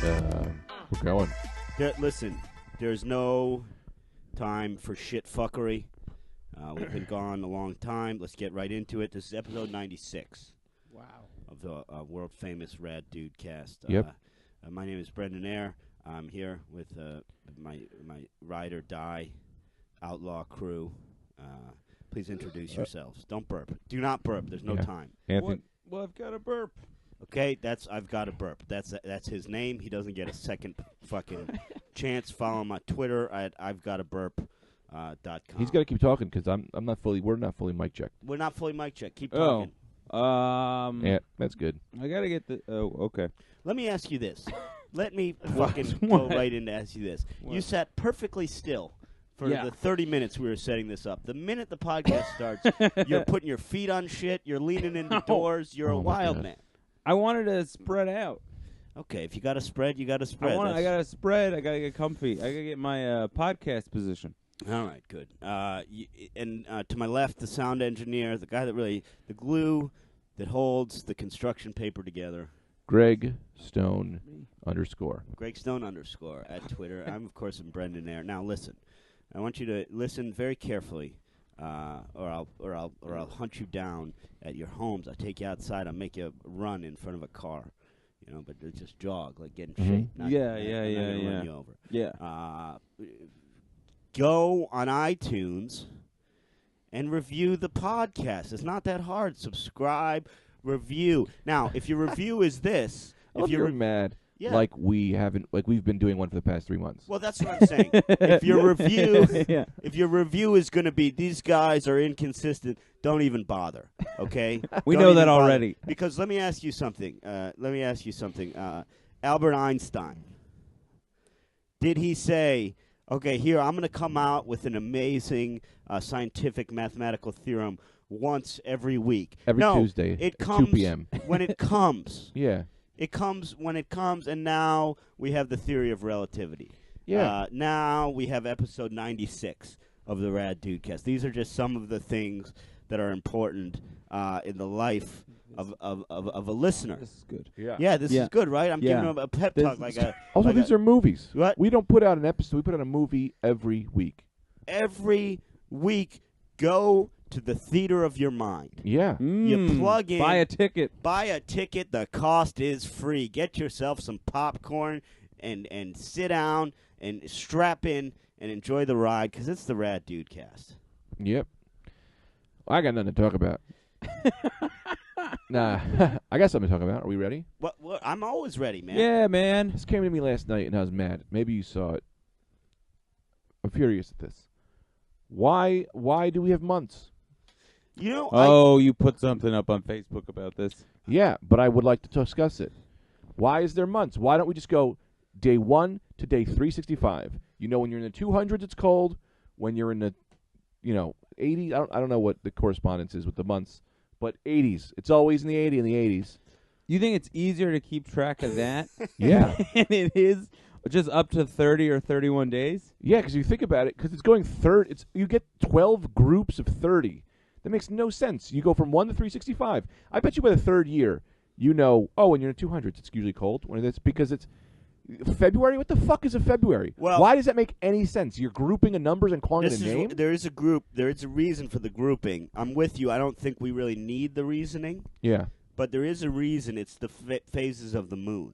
We're going. Listen, there's no time for shit fuckery. We've been gone a long time. Let's get right into it. This is episode 96. Wow. Of the world-famous Rad Dudecast. Yep. My name is Brendan Ayer. I'm here with my ride or die outlaw crew. Please introduce yourselves. Don't burp. Do not burp. There's no time. Anthony. Well, I've got a burp. Okay, I've got a burp. That's his name. He doesn't get a second fucking chance. Follow him on Twitter at I've got a burp. .com. He's got to keep talking because we're not fully mic checked. We're not fully mic checked. Keep talking. Yeah, that's good. I gotta get the. Oh, okay. Let me ask you this. Let me fucking go right into ask you this. What? You sat perfectly still for the 30 minutes we were setting this up. The minute the podcast starts, you're putting your feet on shit. You're leaning into doors. You're a wild man. I wanted to spread out. Okay, if you got to spread, you got to spread. I gotta spread. I gotta get comfy. I gotta get my podcast position. All right, good. And to my left, the sound engineer, the guy the glue that holds the construction paper together. Greg Stone _. Greg Stone _ at Twitter. I'm of course Brendan Ayer. Now listen, I want you to listen very carefully, or I'll hunt you down at your homes. I'll take you outside. I'll make you run in front of a car, but just jog, like get in shape. Not, Yeah. Run you over. Yeah. Go on iTunes and review the podcast. It's not that hard. Subscribe, review. Now, if your review is this, if you're mad, yeah. like we've been doing one for the past 3 months. Well, that's what I'm saying. If your review is going to be these guys are inconsistent, don't even bother. Okay, we know that already. Because let me ask you something. Albert Einstein, did he say? Okay, here, I'm going to come out with an amazing scientific mathematical theorem once every week. Every Tuesday it at comes 2 p.m. when it comes. Yeah. It comes when it comes, and now we have the theory of relativity. Yeah. Now we have episode 96 of the Rad Dudecast. These are just some of the things that are important in the life of a listener. This is good. Yeah, this is good, right? I'm giving them a pep talk Also, these are movies. What? We don't put out an episode. We put out a movie every week. Every week, go to the theater of your mind. Yeah. You plug in. Buy a ticket. The cost is free. Get yourself some popcorn and sit down and strap in and enjoy the ride because it's the Rad Dudecast. Yep. I got nothing to talk about. Nah, I got something to talk about. Are we ready? What? I'm always ready, man. Yeah, man. This came to me last night, and I was mad. Maybe you saw it. I'm furious at this. Why do we have months? You put something up on Facebook about this. Yeah, but I would like to discuss it. Why is there months? Why don't we just go day 1 to day 365? When you're in the 200s, it's cold. When you're in the, 80s, I don't know what the correspondence is with the months. But 80s. It's always in the 80s and the 80s. You think it's easier to keep track of that? Yeah. And it is just up to 30 or 31 days? Yeah, because you think about it, because it's going third. You get 12 groups of 30. That makes no sense. You go from 1 to 365. I bet you by the third year, when you're in the 200s, it's usually cold. Because it's February. What the fuck is a February? Well, why does that make any sense? You're grouping a numbers and calling it a name? There is a group. There is a reason for the grouping. I'm with you. I don't think we really need the reasoning. Yeah. But there is a reason. It's the phases of the moon.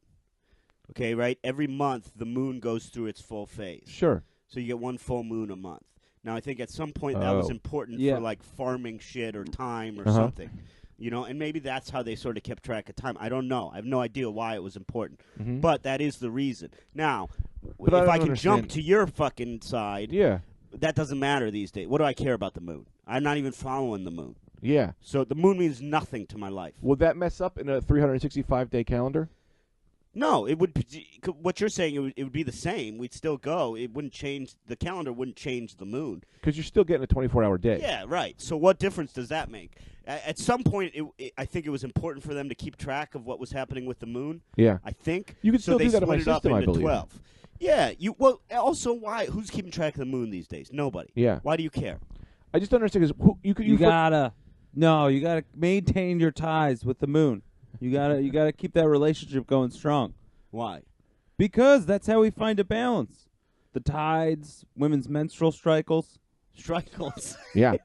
Okay, right? Every month, the moon goes through its full phase. Sure. So you get one full moon a month. Now, I think at some point that was important for, like, farming shit or time or something. And maybe that's how they sort of kept track of time. I don't know. I have no idea why it was important. Mm-hmm. But that is the reason. Now, but if I can jump to your fucking side, yeah, that doesn't matter these days. What do I care about the moon? I'm not even following the moon. Yeah. So the moon means nothing to my life. Would that mess up in a 365-day calendar? No, it would. What you're saying, it would be the same. We'd still go. It wouldn't change. The calendar wouldn't change the moon. Because you're still getting a 24-hour day. Yeah, right. So what difference does that make? At some point, I think it was important for them to keep track of what was happening with the moon. Yeah. I think. You could still do that in my system, I believe. 12. Yeah. Also, why? Who's keeping track of the moon these days? Nobody. Yeah. Why do you care? I just don't understand. Because you gotta maintain your ties with the moon. You gotta keep that relationship going strong. Why? Because that's how we find a balance. The tides, women's menstrual cycles. Strikles. Yeah.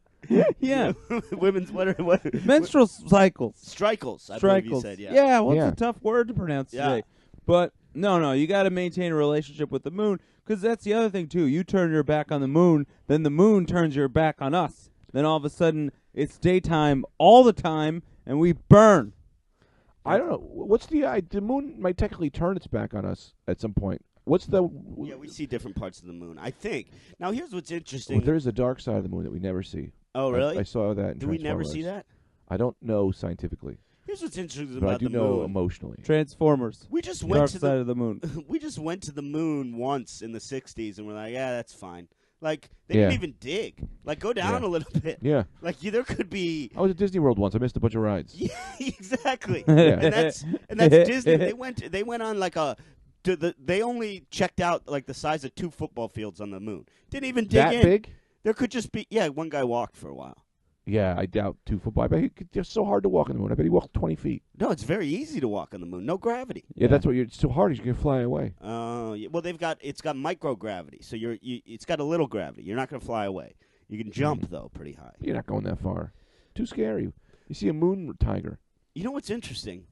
Yeah. Women's what? Menstrual cycles. Strikles. I believe you said. Yeah, well, Yeah. it's a tough word to pronounce Yeah. today. But no, you got to maintain a relationship with the moon because that's the other thing too. You turn your back on the moon, then the moon turns your back on us. Then all of a sudden it's daytime all the time, and we burn. I don't know. What's the moon might technically turn its back on us at some point. What's the? Yeah, we see different parts of the moon. I think. Now, here's what's interesting. Well, there's a dark side of the moon that we never see. Oh, really? I saw that. In Do we never see Transformers. that? I don't know scientifically, Here's what's interesting but I about do the know moon. emotionally. Transformers. We just Dark went to side the of the moon. we just went to the moon once in the '60s, and we're like, yeah, that's fine. Like they Yeah. didn't even dig. Like go down Yeah. a little bit. Yeah, Like there could be. I was at Disney World once. I missed a bunch of rides. Yeah, exactly. Yeah. And that's Disney. They went on like a. They only checked out like the size of 2 football fields on the moon. Didn't even dig That in. big? There could just be one guy walked for a while. Yeah, I doubt 2 football. I bet it's so hard to walk on the moon. I bet he walked 20 feet. No, it's very easy to walk on the moon. No gravity. Yeah, that's what it's so hard. You can fly away. Yeah, well, it's got microgravity, so it's got a little gravity. You're not going to fly away. You can jump though pretty high. You're not going that far. Too scary. You see a moon tiger. You know what's interesting?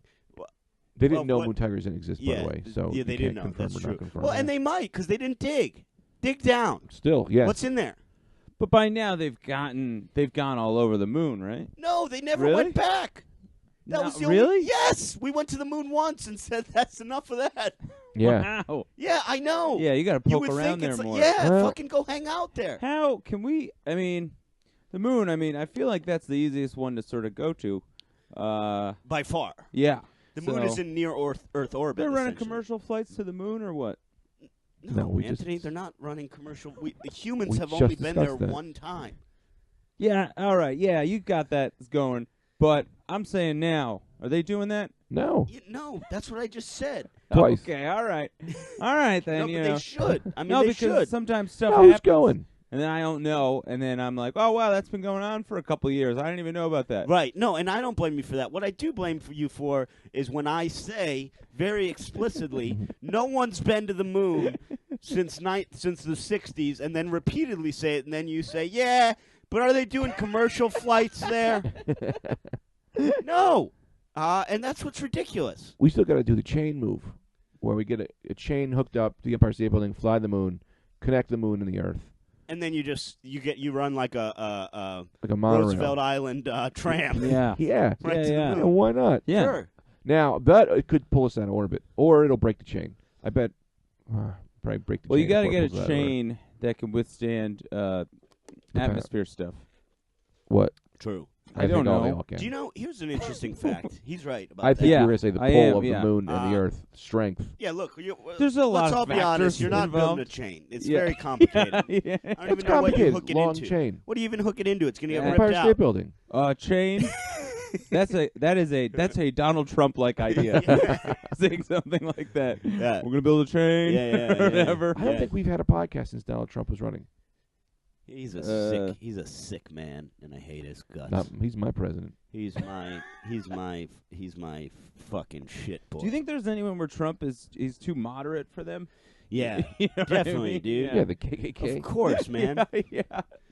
They didn't Well, know what- moon tigers didn't exist, by the way. So yeah, you they can't didn't know. confirm That's or true. not confirm. Well, and they might because they didn't dig. Dig down. Still, yes. What's in there? But by now they've gone all over the moon, right? No, they never Really? went back. That No, was the really? Only, yes, we went to the moon once and said that's enough of that. Yeah. Wow. Yeah, I know. Yeah, you got to you poke would around think there it's like, more. yeah, Well- fucking go hang out there. How can we? I mean, the moon. I mean, I feel like that's the easiest one to sort of go to. By far, Yeah. the moon is in near Earth orbit. They're running essentially. commercial flights to the moon or what? No, we just- Anthony, they're not running commercial. The humans We have just only been there discussed that. one time. Yeah. All right. Yeah, you got that going. But I'm saying now, are they doing that? No. No, that's what I just said. Twice. Okay. All right. All right then. No, you but know. they should. I mean, no, they because should. sometimes stuff No, who's happens, going? and then I don't know, and then I'm like, oh wow, that's been going on for a couple of years. I didn't even know about that. Right. No, and I don't blame you for that. What I do blame for you for is when I say very explicitly, no one's been to the moon since the 60s, and then repeatedly say it, and then you say, yeah, but are they doing commercial flights there? No. And that's what's ridiculous. We still got to do the chain move, where we get a chain hooked up to the Empire State Building, fly the moon, connect the moon and the Earth, And then you run like a like a monorail. Roosevelt Island tram. Yeah. Yeah. Right Yeah, to the yeah. moon. Yeah, why not? Yeah. Sure. Now, but it could pull us out of orbit, or it'll break the chain. I bet. Probably break the Well, chain. you got to before it get pulls a us out of orbit. chain that can withstand atmosphere stuff. What? True. I don't think all they know. all can. Do you know? Here's an interesting fact. He's right about I that. think Yeah, you were going to say the I pull am, of yeah. the moon and the Uh, Earth strength. Yeah, look. There's a lot Let's of all be honest. factors You're not involved. building a chain. It's Yeah. very complicated. yeah. I don't It's even know what you complicated. hook it Long into. chain. What do you even hook it into? It's going to get Yeah. Empire ripped State out. Building. Chain. That's a Donald Trump like idea. Saying something like that. Yeah. We're gonna build a chain. Yeah, or whatever. I don't Yeah. think we've had a podcast since Donald Trump was running. He's a sick man, and I hate his guts. He's my president. He's my fucking shit boy. Do you think there's anyone where Trump is too moderate for them? Yeah, You know what I definitely, mean? dude. Yeah, the KKK. Of course, man. yeah,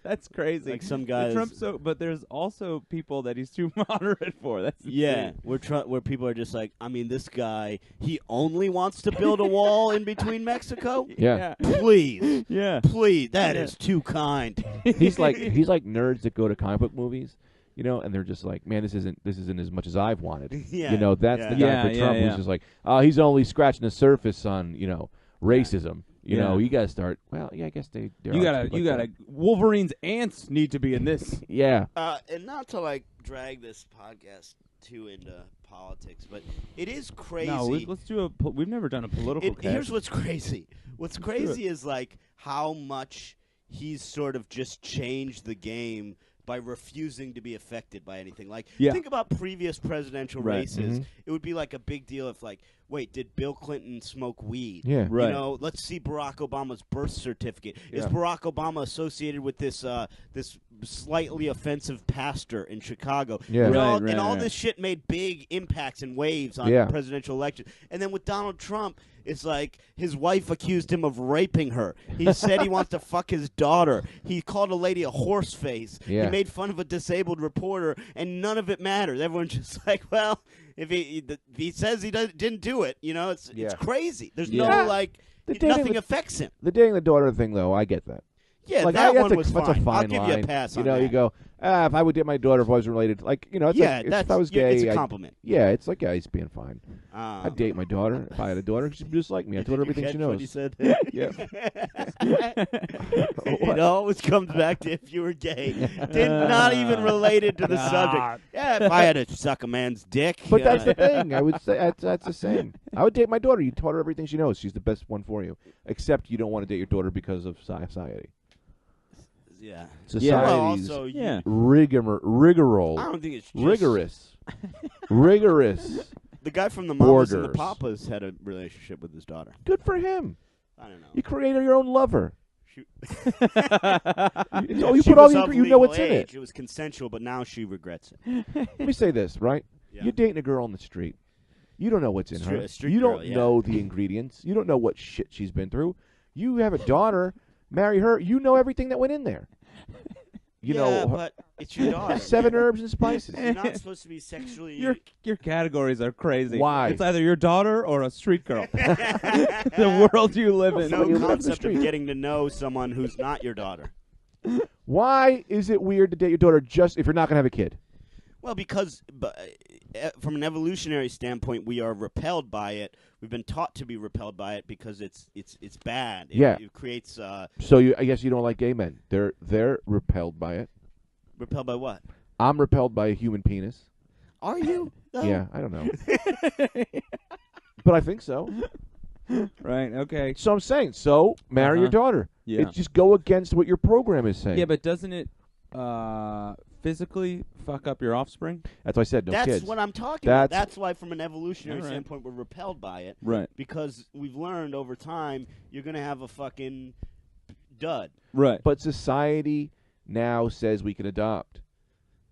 that's crazy. Like some The guys. Trump but there's also people that he's too moderate for. That's Yeah, insane. where people are just like, I mean, this guy, he only wants to build a wall in between Mexico. Yeah. Please, Yeah. please, that Yeah. is too kind. he's like nerds that go to comic book movies, and they're just like, man, this isn't as much as I've wanted. Yeah, That's the guy Yeah, for yeah, Trump yeah. who's just like, oh, he's only scratching the surface on racism. Yeah. You gotta start. Well, yeah, I guess they. You gotta. Wolverine's ants need to be in this. Yeah. And not to like drag this podcast too into politics, but it is crazy. No, let's do we've never done a political cast. Here's what's crazy. What's do crazy is like how much he's sort of just changed the game by refusing to be affected by anything. Like, Yeah. think about previous presidential Right. races. Mhm. It would be like a big deal if, like, wait, did Bill Clinton smoke weed? Yeah. Right. You know, let's see Barack Obama's birth certificate. Is Yeah. Barack Obama associated with this slightly offensive pastor in Chicago. Yeah. And Right, all right. this shit made big impacts and waves on Yeah. presidential elections. And then with Donald Trump, it's like his wife accused him of raping her. He said he wants to fuck his daughter. He called a lady a horse face. Yeah. He made fun of a disabled reporter, and none of it matters. Everyone's just like, well, if he says he didn't do it, you know, it's Yeah. crazy. There's Yeah. no, like, The dating nothing the- affects him. The dating the daughter thing, though, I get that. Yeah, Like, that that's one was that's fine. a fine I'll give line. you a pass on You know, that. you go, if I would date my daughter if I wasn't related, like, you know, it's Yeah, like, if that's I was yeah, gay, it's a I'd- compliment. yeah, it's like, yeah, he's being fine. Um, I'd date my daughter if I had a daughter. She'd be just like me. I told her everything she What he knows. said? Yeah. It always comes back to if you were gay. Not even related to the subject. Yeah, if I had to suck a man's dick. But that's the thing. I would say that's the same. I would date my daughter. You taught her everything she knows. She's the best one for you. Except you don't want to date your daughter because of society. yeah. Society's Well, also, Yeah. rigorous. I don't think it's just Rigorous. Rigorous. The guy from the Mamas and the Borders. Papas had a relationship with his daughter. Good for him. I don't know. You created your own lover. She, You she put all was the of you know what's legal in age. it. It was consensual, but now she regrets it. Let me say this, right? Yeah. You're dating a girl on the street. You don't know what's in It's her. true, a street You girl, don't yeah. know the ingredients. You don't know what shit she's been through. You have a daughter. Marry her. You know everything that went in there. You yeah, know, but it's your daughter. 7 man. herbs and spices. You're not supposed to be sexually. Your categories are crazy. Why? It's either your daughter or a street girl. The world you live in. no You live in the concept street. of getting to know someone who's not your daughter. Why is it weird to date your daughter just if you're not going to have a kid? Well, because from an evolutionary standpoint, we are repelled by it. We've been taught to be repelled by it because it's bad. Yeah. It creates So I guess you don't like gay men. They're repelled by it. repelled by what? I'm repelled by a human penis. Are you? though? Yeah, I don't know. But I think so. Right, okay. So I'm saying, marry your daughter. Yeah. It just go against what your program is saying. Yeah, but doesn't it physically fuck up your offspring? That's why I said no That's kids. what I'm talking about. That's- That's why, from an evolutionary All right. standpoint, we're repelled by it. Right. Because we've learned over time you're going to have a fucking dud. Right. But society now says we can adopt.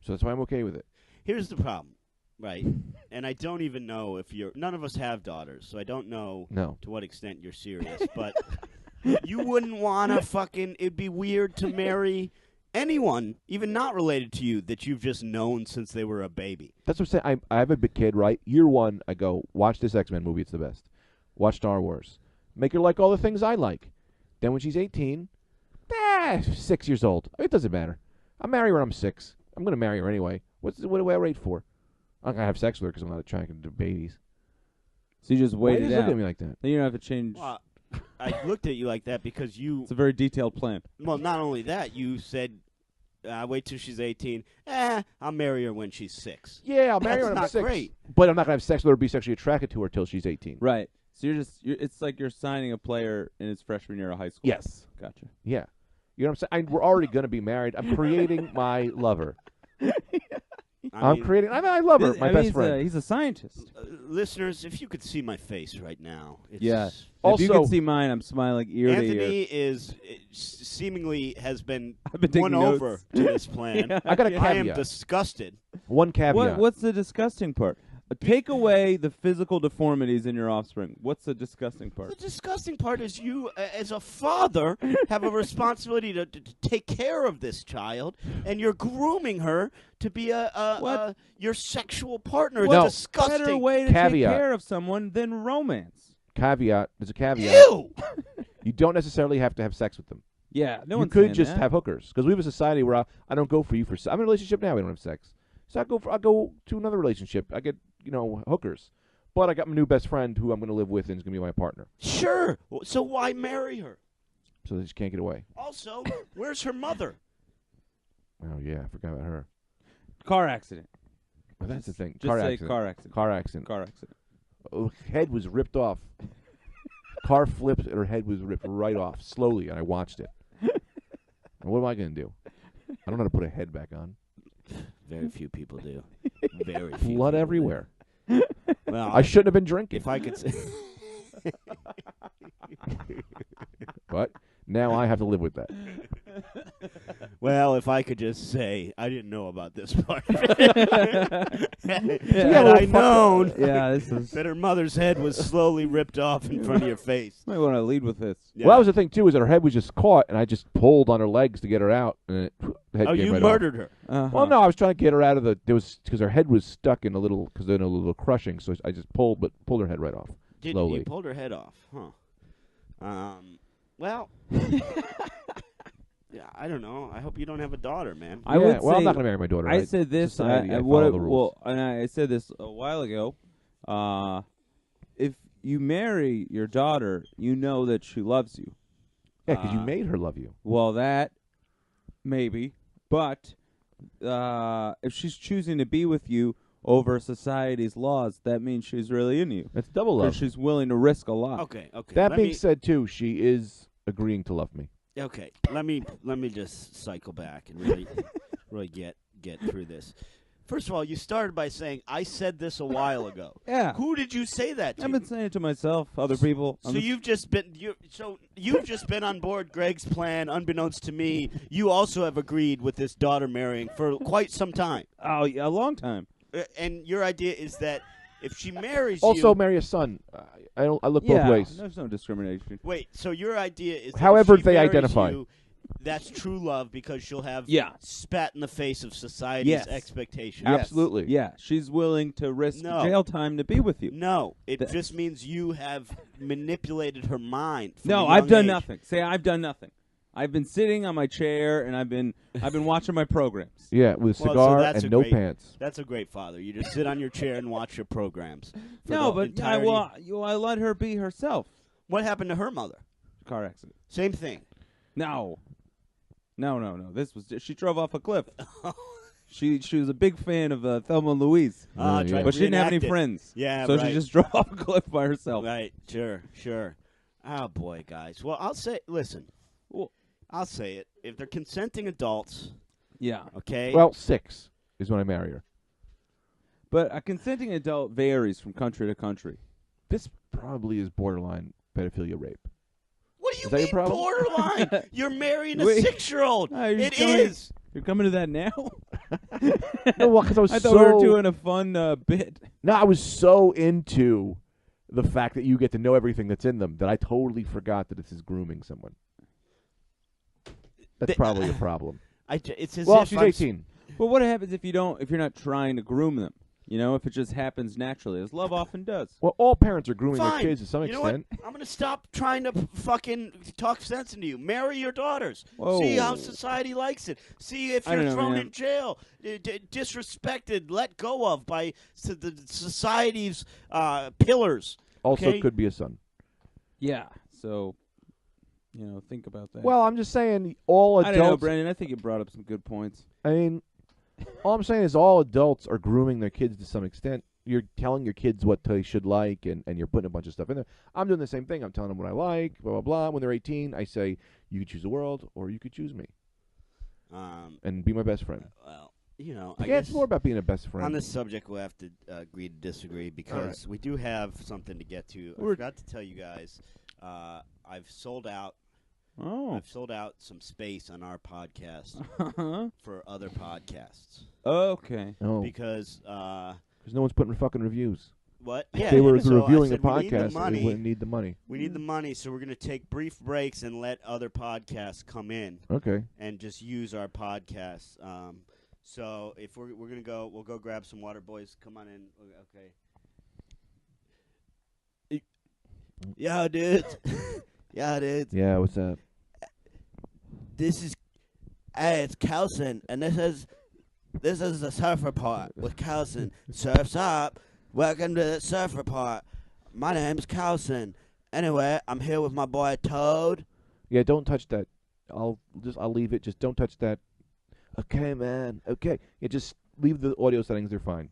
So that's why I'm okay with it. Here's the problem, right? And I don't even know if you're. None of us have daughters, so I don't know No. to what extent you're serious. But you wouldn't want to fucking. It'd be weird to marry anyone, even not related to you, that you've just known since they were a baby. That's what I'm saying. I have a big kid, right? Year one, I go, watch this X-Men movie. It's the best. Watch Star Wars. Make her like all the things I like. Then when she's 18, 6 years old. It doesn't matter. I'll marry her when I'm 6. I'm going to marry her anyway. What do I wait for? I'm going to have sex with her because I'm not attracted to babies. So you just Why wait do it you look out. at me like that? Then you don't have to change. Well, I looked at you like that because you. It's a very detailed plan. Well, not only that, you said, wait till she's 18. I'll marry her when she's 6. Yeah, I'll marry her That's when I'm not 6. great. But I'm not going to have sex with her or be sexually attracted to her till she's 18. Right. So it's like you're signing a player in his freshman year of high school. Yes. Gotcha. Yeah. You know what I'm saying? We're already going to be married. I'm creating my lover. I love her, my best he's friend. He's a scientist. Listeners, if you could see my face right now. It's Yeah. If Also- you can see mine, I'm smiling ear to Anthony ear. is seemingly has been I've been taking won notes. over to this plan. Yeah. I got a I am caveat. disgusted. One caveat. What's the disgusting part? Take away the physical deformities in your offspring. What's the disgusting The part? disgusting part is you, as a father, have a responsibility to take care of this child, and you're grooming her to be your sexual partner. What It's disgusting. better way to Caveat. take care of someone than romance? Caveat. There's a caveat. Ew! You don't necessarily have to have sex with them. Yeah, no you one's could saying just that. have hookers. Because we have a society where I don't go for you for sex. I'm in a relationship now. We don't have sex. So I'll go to another relationship. I get, hookers. But I got my new best friend who I'm going to live with and is going to be my partner. Sure. So why marry her? So they just can't get away. Also, where's her mother? Oh, yeah. I forgot about her. Car accident. Well, that's the thing. Just Car say accident. car accident. Car accident. Car accident. Oh, head was ripped off. Car flipped and her head was ripped right off slowly, and I watched it. And what am I going to do? I don't know how to put a head back on. Very few people do. Very few. Blood people everywhere. do. Well, I shouldn't have been drinking. if I could say. But now I have to live with that. Well, if I could just say, I didn't know about this part. Had Yeah, I known Yeah, this is. that her mother's head was slowly ripped off in front of your face. Might want to lead with this. Yeah. Well, that was the thing too, is that her head was just caught, and I just pulled on her legs to get her out, and the head Oh, came you right murdered her. Uh-huh. Well, no, I was trying to get her out of the. There was because her head was stuck in a little crushing, so I just pulled her head right off. Slowly. You pulled her head off, huh? Well, yeah, I don't know. I hope you don't have a daughter, man. I would well, I'm say- not gonna marry my daughter. I said this. Society, I what follow it- the rules. well, and I said this a while ago. If you marry your daughter, you know that she loves you. Yeah, because you uh, made her love you. Well, that maybe, but if she's choosing to be with you over society's laws, that means she's really into you. That's double Because love. she's willing to risk a lot. Okay. That let being me, said, too, she is agreeing to love me. okay, let me just cycle back and really get through this. First of all, you started by saying I said this a while ago. Yeah. Who did you say that to? I've been saying it to myself, other people. So you've just been on board Greg's plan, unbeknownst to me. You also have agreed with this daughter marrying for quite some time, Oh, yeah, a long time. and your idea is that if she marries Also, you, marry a son. I look Yeah, both ways. there's no discrimination. wait. So your idea is that However if she they marries identify. you, that's true love because she'll have Yeah. spat in the face of society's Yes. expectations. Yes. Absolutely. Yeah, she's willing to risk No. jail time to be with you. No, it Th- just means you have manipulated her mind. From No, a I've young done age. nothing. Say I've done nothing. I've been sitting on my chair and I've been watching my programs. Yeah, with a Well, so cigar that's and a no great- pants. That's a great father. You just sit on your chair and watch your programs. for No, the but entirety- I let her be herself. What happened to her mother? Car accident. Same thing. No. This was she drove off a cliff. She was a big fan of Thelma and Louise, Yeah, tried yeah. but she didn't have any reenact it. friends. Yeah, so right. she just drove off a cliff by herself. Right, sure. Oh, boy, guys. Well, listen, Well, I'll say it. If they're consenting adults, yeah, okay? Well, 6 is when I marry her. but a consenting adult varies from country to country. This probably is borderline pedophilia rape. what do you is that your mean problem? borderline? You're marrying a Wait. 6-year-old. Oh, you're It just coming- is. You're coming to that now? No, well, 'cause I was I thought so we were doing a fun bit. No, I was so into the fact that you get to know everything that's in them that I totally forgot that this is grooming someone. That's probably a problem. It's as Well, if she's I'm 18. But what happens if you're not trying to groom them? You know, if it just happens naturally, as love often does. Well, all parents are grooming Fine. their kids to some You know extent. what? I'm going to stop trying to fucking talk sense into you. Marry your daughters. Whoa. See how society likes it. See if I you're don't know, thrown man. in jail, disrespected, let go of by the society's pillars. Also, Okay. could be a son. Yeah. So, think about that. Well, I'm just saying, all I don't know, adults. Brandon. I think you brought up some good points. I mean, all I'm saying is all adults are grooming their kids to some extent. You're telling your kids what they should like, and you're putting a bunch of stuff in there. I'm doing the same thing. I'm telling them what I like, blah, blah, blah. When they're 18, I say, you could choose the world, or you could choose me, and be my best friend. Well, I Yeah, guess it's more about being a best friend. on this subject we'll have to agree to disagree because we do have something to get to. I We're- forgot to tell you guys, I've sold out. Oh. I've sold out some space on our podcast for other podcasts Okay. Oh, because no one's putting fucking reviews. what? If Yeah, they were so I reviewing a said we need the podcast, they money. wouldn't need the money. We need the money, so we're going to take brief breaks and let other podcasts come in Okay. and just use our podcasts. So if we're going to go, we'll go grab some water, boys. Come on in. Okay. Yeah, dude. Yeah, dude. Yeah, what's up? This is, hey, it's Kelson, and this is the Surf Report with Kelson. Surf's up. Welcome to the Surf Report. My name's Kelson. Anyway, I'm here with my boy Toad. Yeah, don't touch that. I'll leave it. Just don't touch that. Okay, man. Okay. Yeah, just leave the audio settings. They're fine.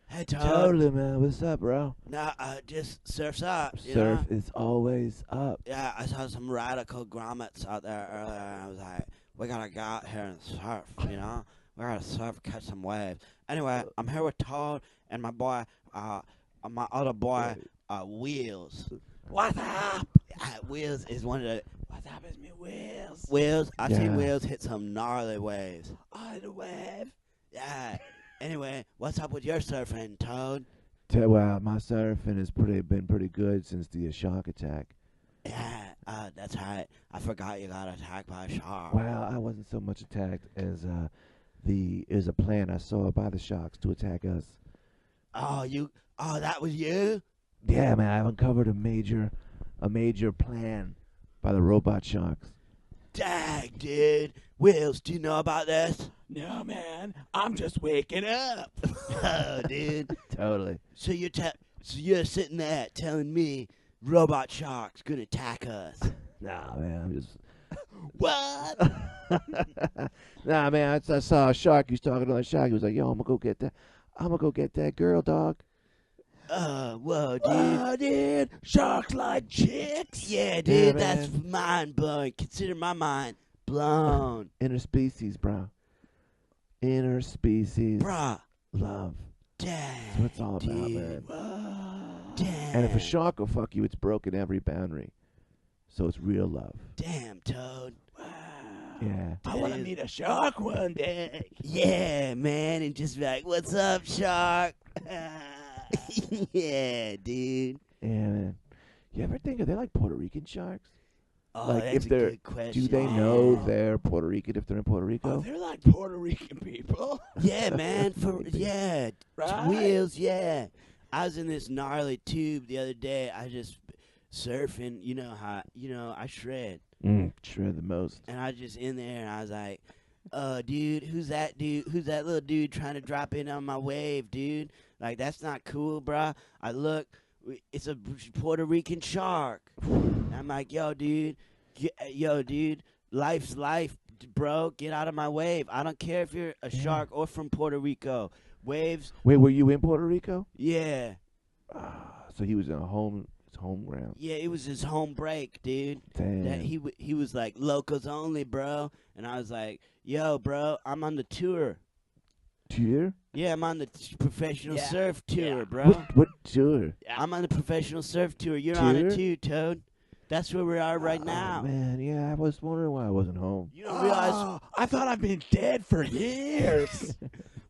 Hey, Toad. Totally, man. What's up, bro? Nah, just Surf's up. You Surf know? is always up. Yeah, I saw some radical grommets out there earlier, and I was like, we gotta go out here and surf, you know? We gotta surf, catch some waves. Anyway, I'm here with Toad and my boy, my other boy, Wheels. What's up? Wheels is one of the, what's stopping me, Wheels. Wheels, I've seen Yeah. Wheels hit some gnarly waves. On the wave. Yeah. Anyway, what's up with your surfing, Toad? Well, my surfing has been pretty good since the shark attack. Yeah, that's right. I forgot you got attacked by a shark. Well, I wasn't so much attacked as it was a plan I saw by the sharks to attack us. Oh, that was you? Yeah, man, I've uncovered a major plan by the robot sharks. Dang, dude. Wheels, do you know about this? No, man. I'm just waking up. Oh, dude. Totally. So you're sitting there telling me robot sharks gonna attack us? Nah, man, I'm just. What? Nah, man, I saw a shark. He was talking to a shark. He was like, "Yo, I'm gonna go get that girl, dog." Whoa, dude. Oh, dude. Sharks like chicks. Yeah, dude, Yeah, that's mind blowing. Consider my mind blown. Interspecies, bro. Interspecies Bruh. love. Dang. That's what it's all about, dude. man. Dang. And if a shark will fuck you, it's broken every boundary. So it's real love. Damn, Toad. Yeah. I want to meet a shark one day. Yeah, man, and just be like, what's up, shark? Yeah, dude. Yeah, man. You ever think are they like Puerto Rican sharks? Oh, Like, that's if a they're- good question. Do they know they're Puerto Rican if they're in Puerto Oh, Rico? they're like Puerto Rican people. Yeah, man, yeah. Right? Wheels, yeah. I was in this gnarly tube the other day. I just surfing, I shred. Sure, the most. And I was just in there, and I was like, dude? Who's that little dude trying to drop in on my wave, dude? Like, that's not cool, bruh. I look, it's a Puerto Rican shark. And I'm like, yo, dude, life's life, bro. Get out of my wave. I don't care if you're a shark or from Puerto Rico. Waves, Wait, were you in Puerto Rico? yeah. So he was in his home ground. Yeah, it was his home break, dude. Damn. That he was like locals only, bro. And I was like, yo, bro, I'm on the tour. Tour? Yeah, I'm on the professional Yeah. surf tour, Yeah. bro. What tour? I'm on the professional surf tour. You're on it Tour? too, Toad. That's where we are right now. Oh, man, yeah, I was wondering why I wasn't home. You don't realize? Oh, I thought I've been dead for years.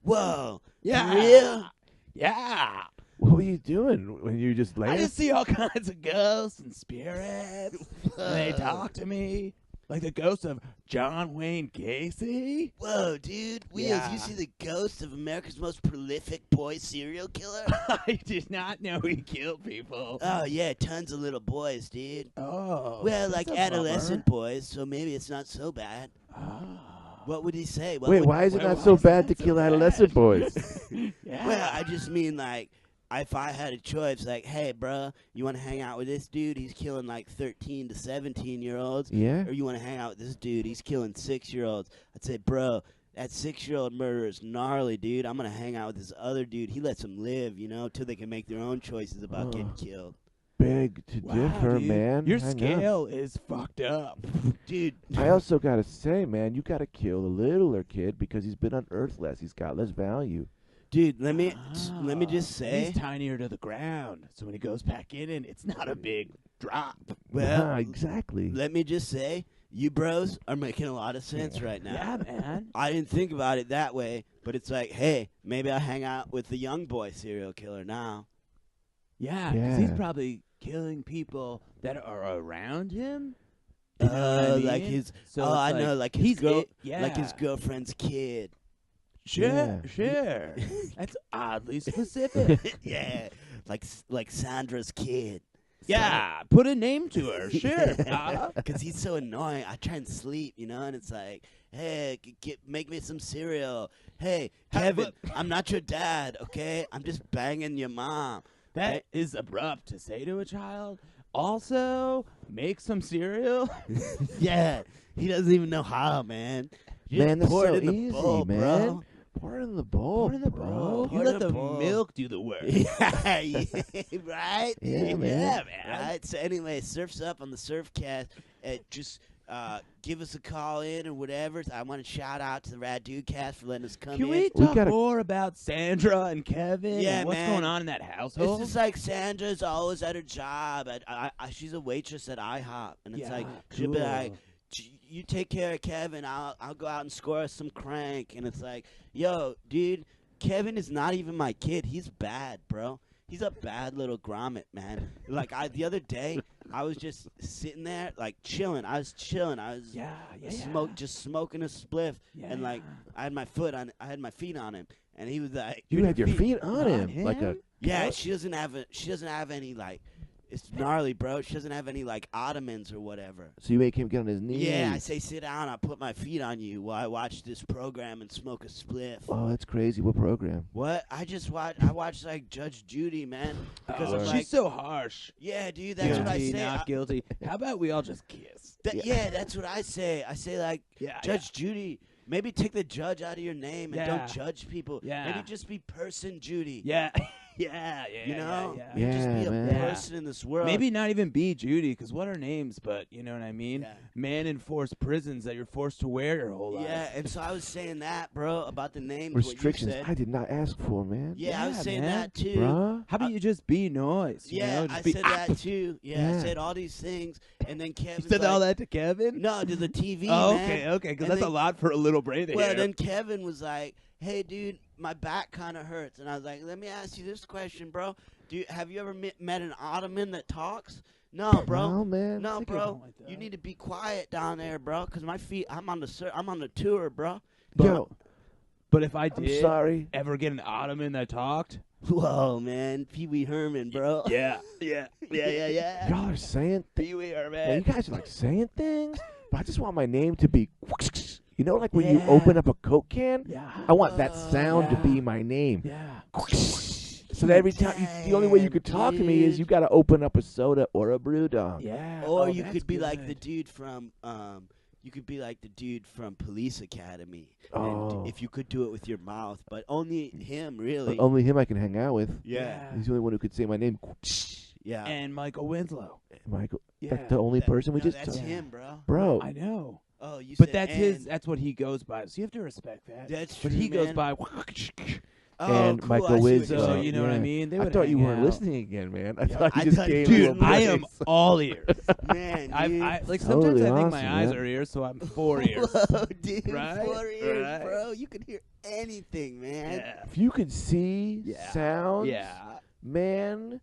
Whoa, Yeah. for real? Yeah. What were you doing when you just I laying? just see all kinds of ghosts and spirits. And they talk to me. Like the ghost of John Wayne Gacy. Whoa, dude. Wheels, Yeah. you see the ghost of America's most prolific boy serial killer? I did not know he killed people. Oh, yeah, tons of little boys, dude. Oh. Well, that's like a adolescent boys, so maybe it's not so bad. bummer. Oh. What would he say? What Wait, would, why is it why not so is bad that to so kill bad? adolescent boys? Yeah. Well, I just mean like, if I had a choice, like, hey, bro, you want to hang out with this dude? He's killing like 13 to 17-year-olds. Yeah? Or you want to hang out with this dude? He's killing 6-year-olds. I'd say, bro, that 6-year-old murderer is gnarly, dude. I'm going to hang out with this other dude. He lets them live, till they can make their own choices about getting killed. Beg to Wow, differ, dude. man. Your Hang on. scale is fucked up. Dude, I also gotta say, man, you gotta kill the littler kid because he's been on Earth less. He's got less value. dude, let me just say, He's tinier to the ground, so when he goes back in, it's not a big drop. well, Nah, exactly. let me just say, you bros are making a lot of sense right now. Yeah, man. I didn't think about it that way, but it's like, hey, maybe I hang out with the young boy serial killer now. Yeah, 'cause he's Yeah. probably killing people that are around him. You know what I Like mean? his, So I it's know, like his he's girl, it, yeah. like his girlfriend's kid. Sure, Yeah. sure. That's oddly specific. Yeah, like Sandra's kid. Yeah, put a name to her. Sure. Because he's so annoying. I try and sleep, and it's like, hey, make me some cereal. Hey, Kevin, I'm not your dad, okay? I'm just banging your mom. That is abrupt to say to a child. Also, make some cereal. Yeah, he doesn't even know how, man. You Man, just that's pour so it in the easy, bowl, man. bro. Pour it in the bowl, Pour it in the bro. bowl. Pour You it let in the the bowl. milk do the work. Yeah, right? Yeah, man. Yeah, man. All right, so anyway, Surf's Up on the Surfcast. Just give us a call in or whatever. I want to shout out to the Rad Dudecast for letting us come Can in. we talk more about Sandra and Kevin? Yeah, and what's man. going on in that household? It's just like Sandra's always at her job. She's a waitress at IHOP, and it's like she'll be like, "You take care of Kevin. I'll go out and score us some crank." And it's like, "Yo, dude, Kevin is not even my kid. He's bad, bro. He's a bad little grommet, man. Like the other day, I was just sitting there, like chilling. I was chilling. I was just smoking a spliff, and like I had my feet on him, and he was like, "You had your feet on him, like a yeah." She doesn't have any like. It's gnarly, bro. She doesn't have any like ottomans or whatever. So you make him get on his knees. Yeah, I say sit down. I put my feet on you while I watch this program and smoke a spliff. Oh, that's crazy. What program? What? I watched like Judge Judy, man. Because I'm like, she's so harsh. Yeah, dude. That's what I say. Not guilty. How about we all just kiss? Yeah, that's what I say. I say like, Judge Judy. Maybe take the judge out of your name and don't judge people. Yeah. Maybe just be person Judy. Yeah. Yeah. You know? Yeah. Just be a man. person in this world. Maybe not even be Judy, because what are names? But you know what I mean? Yeah. Man-enforced prisons that you're forced to wear your whole life. Yeah, and so I was saying that, bro, about the names. Restrictions. What you said. I did not ask for, man. Yeah, I was saying man. that too. Bruh. How about you just be noise? You Yeah, know? Just I be, said that too. Yeah, Yeah. I said all these things, and then Kevin You said all that to Kevin? No, to the TV. Oh, man. okay, because And that's then- a lot for a little brain to Well, hear. then Kevin was like, "Hey, dude, my back kind of hurts," and I was like, "Let me ask you this question, bro. Have you ever met an Ottoman that talks?" No, bro. No, man. No, That's a good bro. point, though. You need to be quiet down there, bro, because my feet. I'm on the tour, bro. Yo, But if I I'm did sorry. ever get an Ottoman that talked, Whoa, man, Pee Wee Herman, bro. yeah. Y'all are saying Pee Wee Man, Herman. you guys are like saying things, but I just want my name to be, you know, like when you Yeah. open up a Coke can. Yeah. I want that sound to yeah. be my name. Yeah. So that every time, the only way you could talk to me is dude. you got to open up a soda or a brew dog. Yeah. Or Oh, you that's could be like the good. dude from Police Academy. Oh. And if you could do it with your mouth, but only him, really. But only him I can hang out with. Yeah. He's the only one who could say my name. Yeah. And Michael Winslow. Michael, Yeah. that's the only person we No, just that's talked. him, bro. Bro, I know. Oh, you But said that's and. his. That's what he goes by. So you have to respect that. That's But true, he goes man. by. Oh, and cool. Michael I see what Wiz. you're So saying. you know what I yeah. mean? They I would thought you hang weren't out. listening again, man. I thought you I just thought- gave Dude, me a I am voice. all ears. Man, I dude. like Totally sometimes I think awesome, my eyes man. are ears, so I'm 4 ears. Whoa, dude, Right? 4 ears, Right. bro. You can hear anything, man. Yeah. If you could see Yeah. sounds, Yeah. man,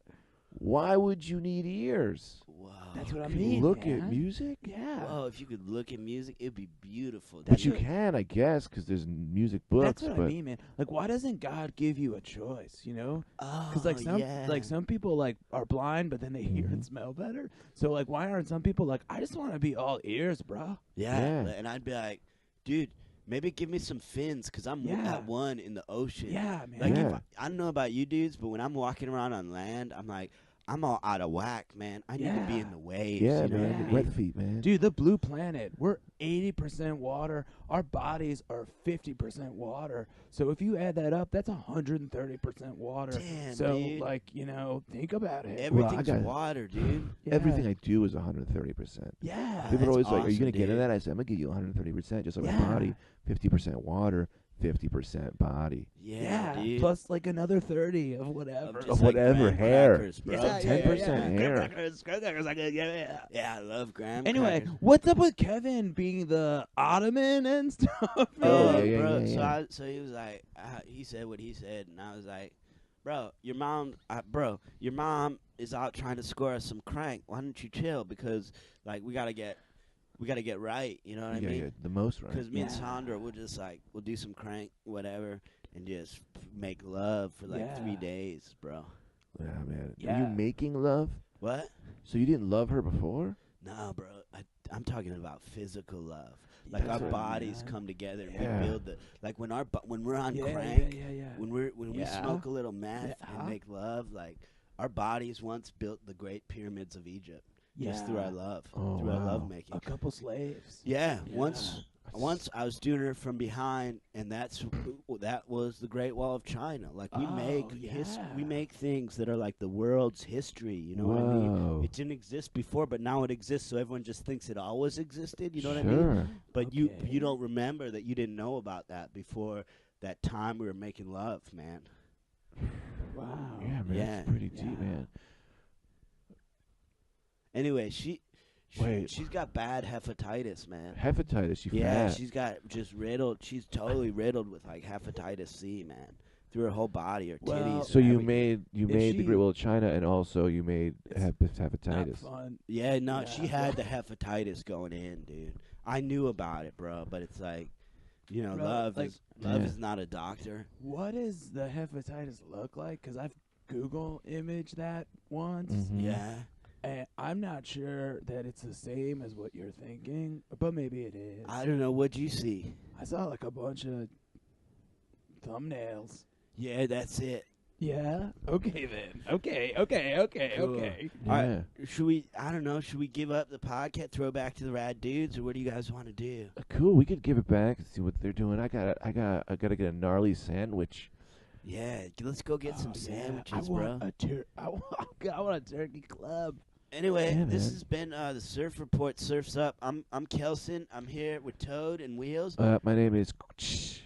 why would you need ears? Whoa. That's what I Can you mean. look man. at music? Yeah. Whoa, if you could look at music, it'd be beautiful. But dude. you can, I guess, because there's music books. That's what but I mean, man. Like, why doesn't God give you a choice? You know? Oh, Because like yeah. some people like are blind, but then they hear and smell better. So like, why aren't some people like, I just want to be all ears, bro? Yeah. Yeah. And I'd be like, dude, maybe give me some fins, because I'm Yeah. at one in the ocean. Yeah, man. Like, Yeah. if I don't know about you dudes, but when I'm walking around on land, I'm like, I'm all out of whack, man. I need to be Yeah. in the waves. yeah, you know man, what I wet mean? feet, man. Dude, the blue planet, we're 80% water. Our bodies are 50% water. So if you add that up, that's 130% water. Damn, so dude. like, you know, think about it. Everything's got- water, dude. Yeah. Everything I do is 130%. Yeah. People are always like, "Are you awesome, gonna get into dude. that?" I said, "I'm gonna give you 130%, just like my Yeah. body. 50% water, 50% body." Yeah, dude. Plus like another 30 of whatever. Just Of like whatever graham hair. crackers, bro. Yeah, 10% hair. Yeah, I love graham Anyway, crackers. what's up with Kevin being the Ottoman and stuff? Oh, man? yeah, bro. yeah. So he was like, he said what he said, and I was like, bro, your mom is out trying to score us some crank. Why don't you chill? Because like we gotta get right. You know what I You gotta mean? get the most right. Because me and Yeah. Sandra, we'll do some crank, whatever, and just make love for like 3 Yeah. days, bro. Yeah, man. Are Yeah. you making love? What? So you didn't love her before? No, bro. I'm talking about physical love. Like That's our what- bodies yeah. come together and Yeah. we build the like when we're on Yeah, crank, yeah. when we Yeah. smoke a little meth Yeah. and make love, like our bodies once built the great pyramids of Egypt just through Yeah. our love, Oh, through our wow. love making. A couple slaves. Yeah, Yeah. once Once I was doing it from behind, and that was the Great Wall of China. Like we we make things that are like the world's history. You know what I mean? It didn't exist before, but now it exists. So everyone just thinks it always existed. You know what I mean? But you don't remember that you didn't know about that before that time we were making love, man. Wow. Yeah, man. That's pretty deep, man. Anyway, she's got bad hepatitis, man. Hepatitis, fat. She's got just riddled. She's totally riddled with like hepatitis C, man, through her whole body, her titties. So you made the Great Wall of China, and also you made hepatitis. Fun. Yeah, no, she had the hepatitis going in, dude. I knew about it, bro, but it's like, you know, love is not a doctor. What does the hepatitis look like? Because I've Google imaged that once. Mm-hmm. Yeah. And I'm not sure that it's the same as what you're thinking, but maybe it is. I don't know. What'd you see? I saw like a bunch of thumbnails. Yeah, that's it. Yeah? Okay, then. Okay. Cool. Yeah. All right. Should we give up the podcast, throw back to the Rad Dudes, or what do you guys want to do? Cool. We could give it back and see what they're doing. I gotta get a gnarly sandwich. Yeah, let's go get some sandwiches, bro. I want a turkey club. Anyway, Yeah, this man. has been the Surf Report. Surfs Up. I'm Kelson. I'm here with Toad and Wheels. My name is.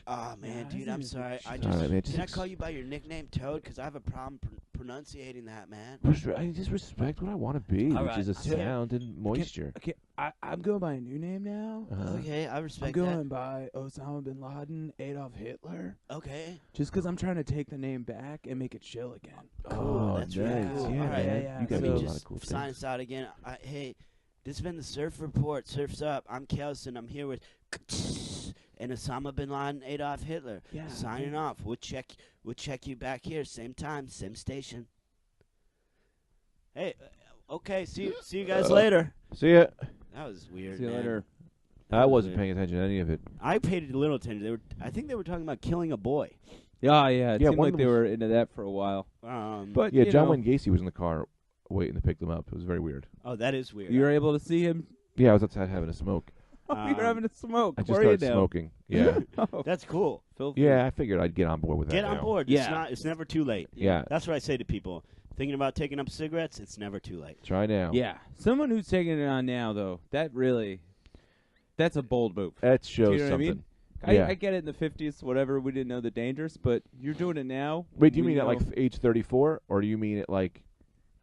Oh man, dude, I'm sorry. All right, man, Can I call you by your nickname, Toad? Because I have a problem pronunciating that, man. I just respect what I want to be, All which right. is a sound and moisture. Okay, I'm going by a new name now. Okay, I I'm respect going by Osama bin Laden, Adolf Hitler. that. Okay. Just because I'm trying to take the name back and make it chill again. Cool. Oh, That's nice. really cool. Yeah, All right. man. You got Let me me a lot just of cool sign things. us out again. Hey, this has been the Surf Report. Surfs Up. I'm Kelson. I'm here with and Osama bin Laden, Adolf Hitler. Yeah. Signing off. We'll check you back here, same time, same station. Hey, okay. See you guys later. See ya. That was weird. See you man. later. I wasn't paying attention to any of it. I paid a little attention. I think they were talking about killing a boy. Yeah. It Yeah, seemed one like of they them were into that for a while. But Yeah, you John know, Wayne Gacy was in the car waiting to pick them up. It was very weird. oh, that is weird. you were able to see him. Yeah, I was outside having a smoke. You were having a smoke. I just Where are you started now? smoking. Yeah. Oh, That's cool. filthy. Yeah, I figured I'd get on board with that Get now. on board. Yeah. It's never too late. Yeah. That's what I say to people. Thinking about taking up cigarettes, it's never too late. Try now. Yeah. Someone who's taking it on now, though, that's a bold move. That shows Do you know what I something. mean? Yeah. I get it in the 50s, whatever. We didn't know the dangers, but you're doing it now. Wait, do you we mean at like know- age 34, or do you mean at like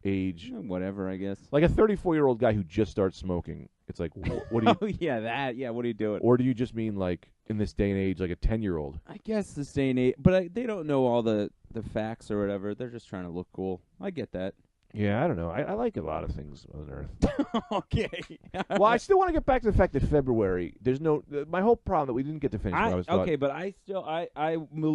age whatever? I guess. like a 34-year-old guy who just starts smoking? It's like what do you? Oh yeah, that. Yeah, what are you doing? Or do you just mean like in this day and age, like a 10-year-old? I guess the day and age, but they don't know all the facts or whatever. They're just trying to look cool. I get that. Yeah, I don't know. I like a lot of things on Earth. Okay. Well, I still want to get back to the fact that February, there's no. My whole problem that we didn't get to finish. What I was okay, but I still I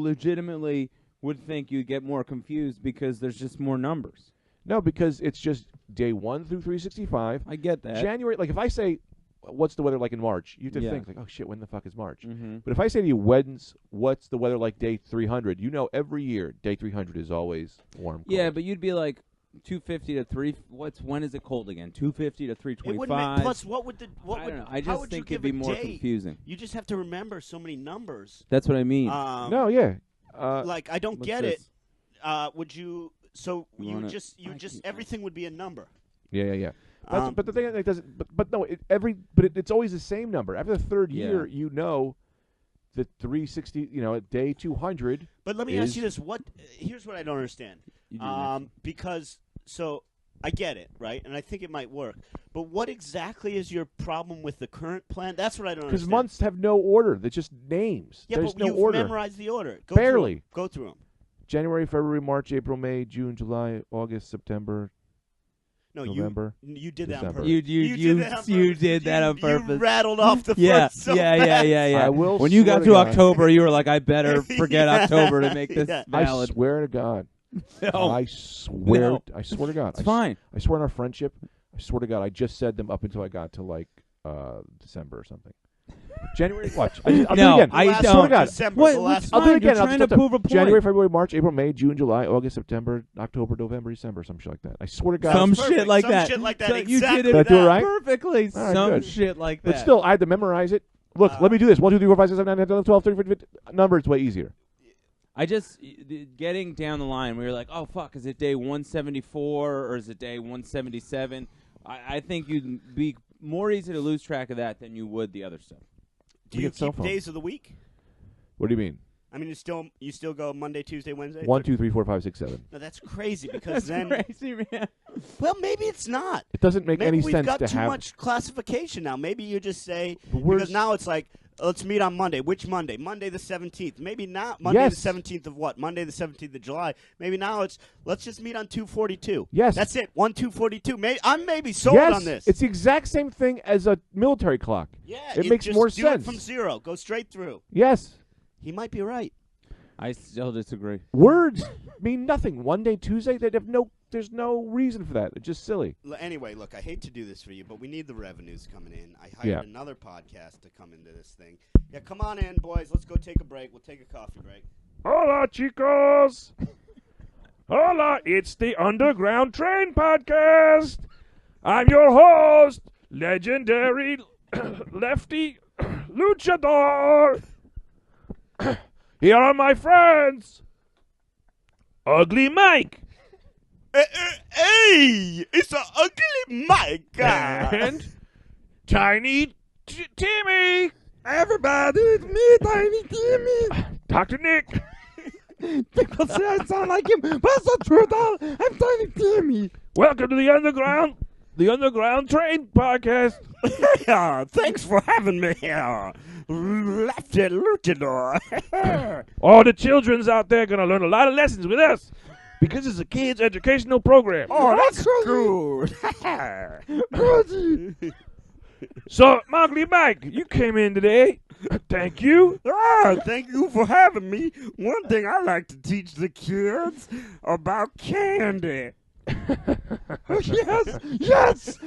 legitimately would think you'd get more confused because there's just more numbers. No, because it's just day 1 through 365. I get that. January, like if I say, what's the weather like in March? You have to Yeah. think like, oh shit, when the fuck is March? Mm-hmm. But if I say to you, what's the weather like day 300? You know, every year day 300 is always warm. Yeah, cold. but you'd be like 250 to 3. When is it cold again? 250 to It wouldn't 325. make, plus, what I don't know. I how just would think you it'd give be a more day? confusing. You just have to remember so many numbers. That's what I mean. no, yeah. Like I don't What's get this? it. Would you? So You you wanna- just I keep- everything would be a number. Yeah. Um, But the thing that doesn't. But no, it's always the same number. After the third year, Yeah. you know that 360. You know, at day 200. But let me ask you this: here's what I don't understand. You do next. Because I get it, right, and I think it might work. But what exactly is your problem with the current plan? That's what I don't Because understand. months have no order. They're just names. Yeah, There's but no you've order. memorized the order. Barely. Go through them. January, February, March, April, May, June, July, August, September, No, November. you did that on December. purpose. You did that on purpose. purpose. You rattled off the Yeah, first so yeah. fast. I will When you swear got to to God. October, you were like, I better forget Yeah. October to make this Yeah. I valid. swear to God. No. I swear. No. I swear to God. It's fine. I swear on our friendship. I swear to God. I just said them up until I got to like December or something. January. Watch. I'll do it No, again. I Last don't. swear to God. December, What? the What's last I'll do fine. it again. You're I'll trying just to prove a point. January, February, March, April, May, June, July, August, September, October, November, December, some shit like that. I swear to God. Some Perfect. shit like Some that. shit like that. So Exactly you did Did I it do it right? perfectly. All right, Some good. shit like But that. still, I had to memorize it Look, let me do this. 1, 2, 3, 4, 5, 6, 7, 8, 9, 10, 11, 12, 13, 14, 15. Number, it's way easier. I just getting down the line where you're like, oh fuck, is it day 174 or is it day 177? I think you'd be more easy to lose track of that than you would the other stuff. Do you keep days of the week? What do you mean? I mean, you still go Monday, Tuesday, Wednesday? 1, 2, 3, 4, 5, 6, 7. No, that's crazy because That's crazy, man. Well, maybe it's not. It doesn't make any sense to have. We've got too much classification now. Maybe you just say because now it's like let's meet on Monday. Which Monday? Monday the 17th. Maybe not Monday the 17th of what? Monday the 17th of July. Maybe now it's let's just meet on 2/42. Yes, that's it. 1/2/42. I'm maybe sold on this. It's the exact same thing as a military clock. Yeah, it makes just more do sense. It from 0, go straight through. Yes, he might be right. I still disagree. Words mean nothing. One day, Tuesday, there's no reason for that. It's just silly. Anyway, look, I hate to do this for you, but we need the revenues coming in. I hired another podcast to come into this thing. Yeah, come on in, boys. Let's go take a break. We'll take a coffee break. Hola, chicos. Hola, it's the Underground Train Podcast. I'm your host, legendary lefty luchador. Here are my friends. Ugly Mike. Hey, it's a ugly Mike. And Tiny Timmy. Everybody, it's me, Tiny Timmy. Dr. Nick. People say I sound like him, but that's not true at all. I'm Tiny Timmy. Welcome to the Underground Train Podcast. Yeah, thanks for having me here. Lefty luchador. All the children's out there going to learn a lot of lessons with us because it's a kids' educational program. Oh, that's good. So, Ugly Mike, you came in today. Thank you. Thank you for having me. One thing I like to teach the kids about candy. Yes.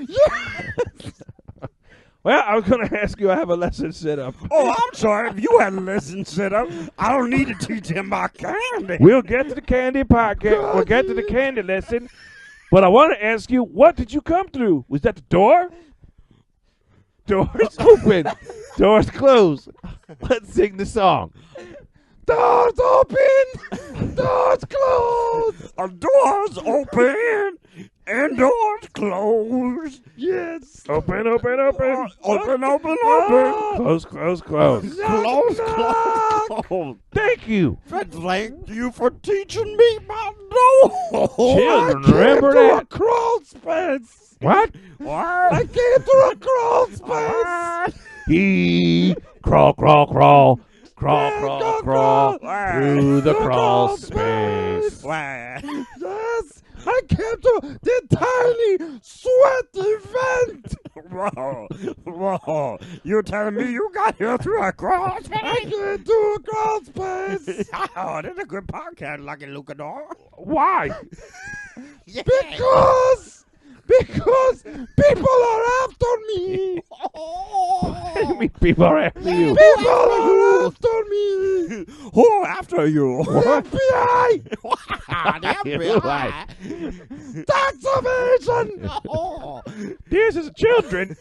Well, I was going to ask you, I have a lesson set up. Oh, I'm sorry. If you had a lesson set up, I don't need to teach him about candy. We'll get to the candy podcast. We'll get to the candy lesson. But I want to ask you, what did you come through? Was that the door? Doors open. Doors closed. Let's sing the song. Doors open. Doors closed. Doors open and doors closed. Yes. Open. Open. Close. Close. Thank you. Thank you for teaching me about doors. Children, remember that? Crawl space. What? What? I came through a crawl space. He crawl through the crawl space. Yes, I came to the tiny sweat event. Whoa. You're telling me you got here through a crawl space? I came to a crawl space. Oh, that's a good podcast, Lucky Lucador. Why? Yeah. Because people are after me. What do you mean people are after you? People are after me. Who after you? The FBI. The FBI. Tax evasion. This is children.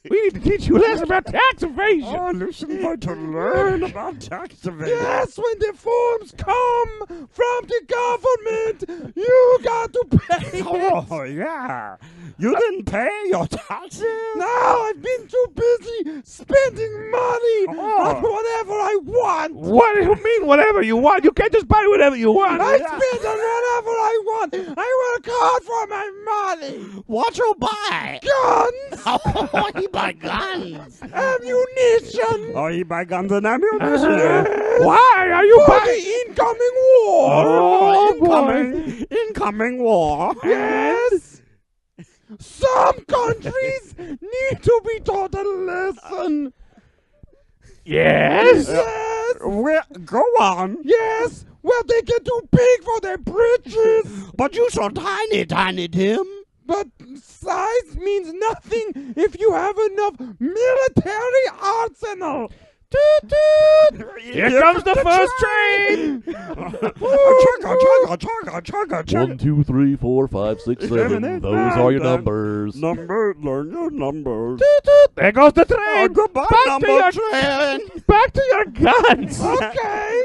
We need to teach you a lesson about tax evasion. Oh, listen, going to learn about tax evasion. Yes, when the forms come from the government, you got to pay it. Oh, yeah. You didn't pay your taxes? No, I've been too busy spending money on whatever I want. What do you mean whatever you want? You can't just buy whatever you want. I spend on whatever I want. I work hard for my money. What you buy? Guns. Oh, he buy guns. Ammunition. Oh, he buy guns and ammunition. Why are you For buying? the incoming war. Oh, incoming war. Yes. Some countries need to be taught a lesson. Yes. Yes. Go on. Yes. Well, they get too big for their britches. But you so tiny, Tim. But size means nothing if you have enough military arsenal. Toot, toot. Here comes the first train. 1, 2, 3, 4, 5, 6, 7. Those are your numbers. Learn your numbers. Toot, toot. There goes the train. Goodbye, Back to your train. Back to your guns. Okay.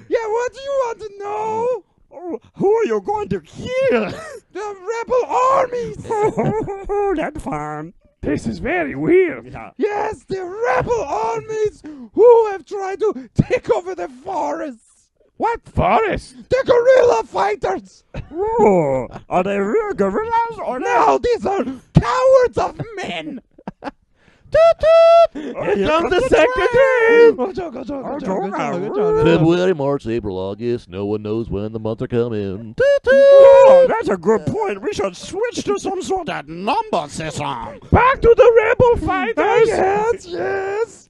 Yeah, what do you want to know? Who are you going to kill? The rebel armies. Oh, that's fun. This is very weird. Yeah. Yes, the rebel armies who have tried to take over the forests. What forest? The guerrilla fighters. Oh, are they real gorillas or No, these are cowards of men. Toot, toot. Here comes the second train. February, March, April, August. No one knows when the months are coming. Toot, toot. Oh, that's a good point. We should switch to some sort of number system. Back to the rebel fighters. Yes, yes.